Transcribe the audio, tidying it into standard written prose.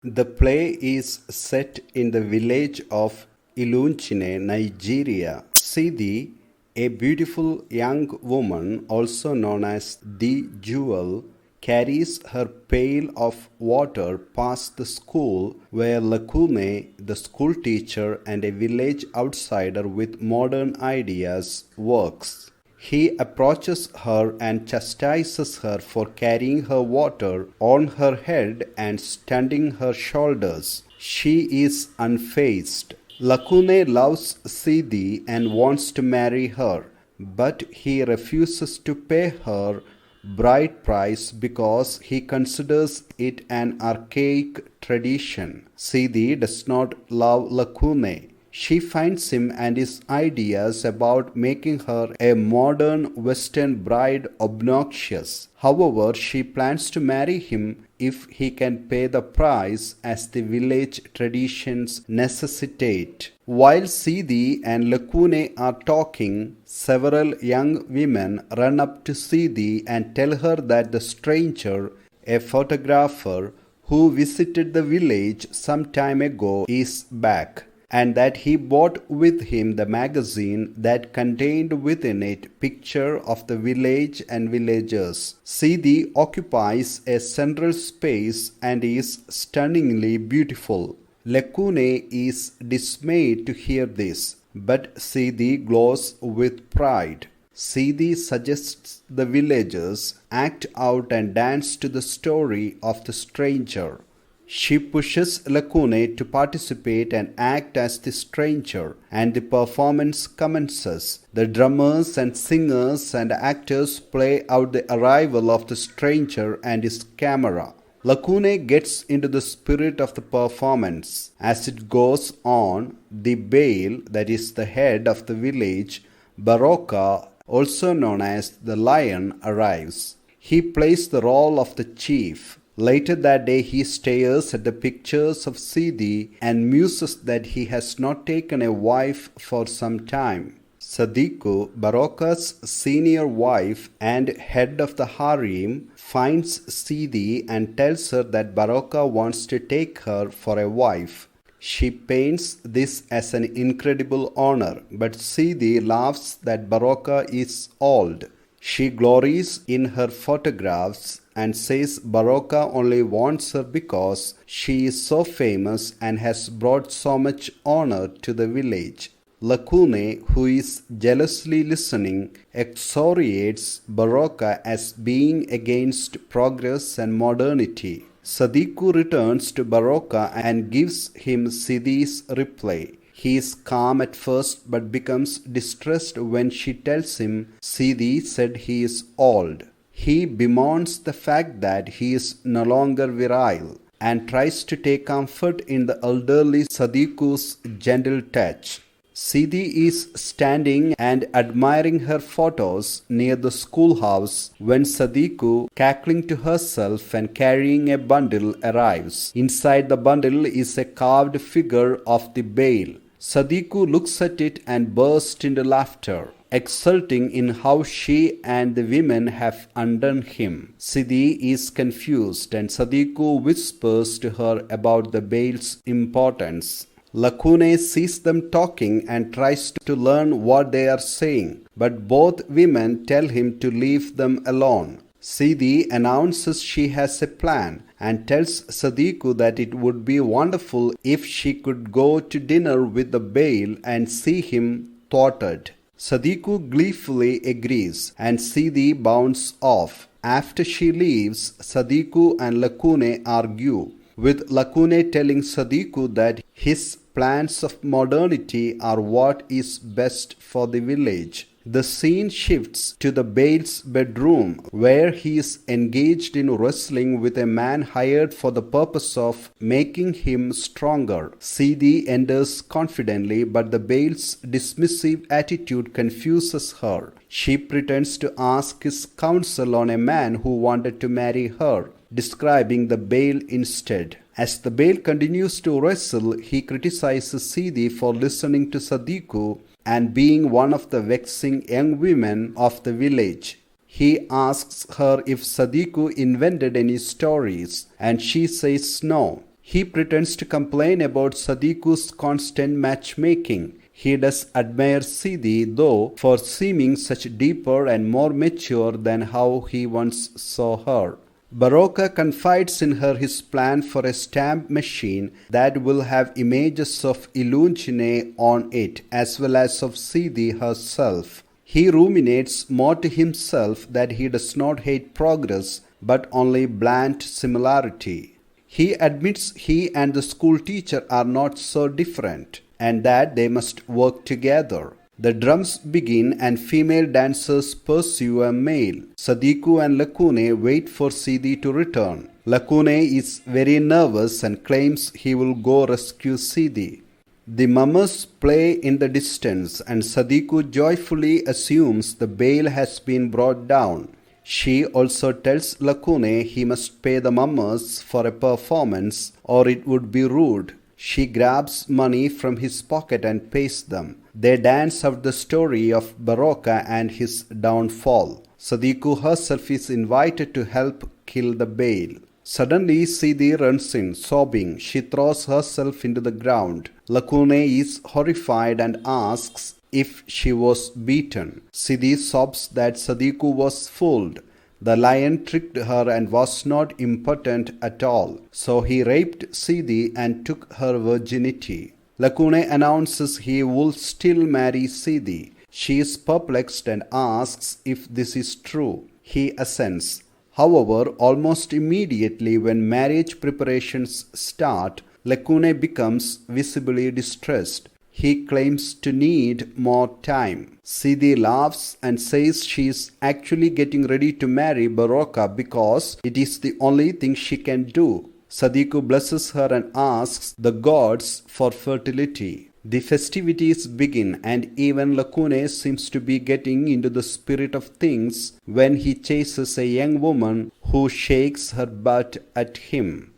The play is set in the village of Ilunchine, Nigeria. Sidi, a beautiful young woman, also known as the Jewel, carries her pail of water past the school where Lakune, the schoolteacher and a village outsider with modern ideas, works. He approaches her and chastises her for carrying her water on her head and standing her shoulders. She is unfazed. Lakune loves Sidi and wants to marry her, but he refuses to pay her bride price because he considers it an archaic tradition. Sidi does not love Lakune. She finds him and his ideas about making her a modern Western bride obnoxious. However, she plans to marry him if he can pay the price as the village traditions necessitate. While Sidi and Lakune are talking, several young women run up to Sidi and tell her that the stranger, a photographer who visited the village some time ago, is back, and that he brought with him the magazine that contained within it picture of the village and villagers. Sidi occupies a central space and is stunningly beautiful. Lakune is dismayed to hear this, but Sidi glows with pride. Sidi suggests the villagers act out and dance to the story of the stranger. She pushes Lakune to participate and act as the stranger, and the performance commences. The drummers and singers and actors play out the arrival of the stranger and his camera. Lakune gets into the spirit of the performance. As it goes on, the Bale, that is the head of the village, Baroka, also known as the lion, arrives. He plays the role of the chief. Later that day he stares at the pictures of Sidi and muses that he has not taken a wife for some time. Sadiku, Baroka's senior wife and head of the harem, finds Sidi and tells her that Baroka wants to take her for a wife. She paints this as an incredible honor, but Sidi laughs that Baroka is old. She glories in her photographs and says Baroka only wants her because she is so famous and has brought so much honor to the village. Lakune, who is jealously listening, excoriates Baroka as being against progress and modernity. Sadiku returns to Baroka and gives him Sidi's reply. He is calm at first but becomes distressed when she tells him Sidi said he is old. He bemoans the fact that he is no longer virile and tries to take comfort in the elderly Sadiku's gentle touch. Sidi is standing and admiring her photos near the schoolhouse when Sadiku, cackling to herself and carrying a bundle, arrives. Inside the bundle is a carved figure of the Bale. Sadiku looks at it and bursts into laughter, exulting in how she and the women have undone him. Sidi is confused and Sadiku whispers to her about the Bale's importance. Lakune sees them talking and tries to learn what they are saying, but both women tell him to leave them alone. Sidi announces she has a plan and tells Sadiku that it would be wonderful if she could go to dinner with the Bale and see him thwarted. Sadiku gleefully agrees and Sidi bounds off. After she leaves, Sadiku and Lakune argue, with Lakune telling Sadiku that his plans of modernity are what is best for the village. The scene shifts to the Bale's bedroom, where he is engaged in wrestling with a man hired for the purpose of making him stronger. Sidi enters confidently, but the Bale's dismissive attitude confuses her. She pretends to ask his counsel on a man who wanted to marry her, describing the Bale instead. As the Bale continues to wrestle, he criticizes Sidi for listening to Sadiku and being one of the vexing young women of the village. He asks her if Sadiku invented any stories, and she says no. He pretends to complain about Sadiku's constant matchmaking. He does admire Sidi, though, for seeming such deeper and more mature than how he once saw her. Barocca confides in her his plan for a stamp machine that will have images of Illuncine on it, as well as of Sidi herself. He ruminates more to himself that he does not hate progress, but only bland similarity. He admits he and the school teacher are not so different, and that they must work together. The drums begin and female dancers pursue a male. Sadiku and Lakune wait for Sidi to return. Lakune is very nervous and claims he will go rescue Sidi. The mummers play in the distance and Sadiku joyfully assumes the Bale has been brought down. She also tells Lakune he must pay the mummers for a performance or it would be rude. She grabs money from his pocket and pays them. They dance out the story of Barocca and his downfall. Sadiku herself is invited to help kill the Bale. Suddenly, Sidi runs in, sobbing. She throws herself into the ground. Lakune is horrified and asks if she was beaten. Sidi sobs that Sadiku was fooled. The lion tricked her and was not impotent at all, so he raped Sidi and took her virginity. Lakune announces he will still marry Sidi. She is perplexed and asks if this is true. He assents. However, almost immediately when marriage preparations start, Lakune becomes visibly distressed. He claims to need more time. Sidi laughs and says she is actually getting ready to marry Barocca because it is the only thing she can do. Sadiku blesses her and asks the gods for fertility. The festivities begin and even Lakune seems to be getting into the spirit of things when he chases a young woman who shakes her butt at him.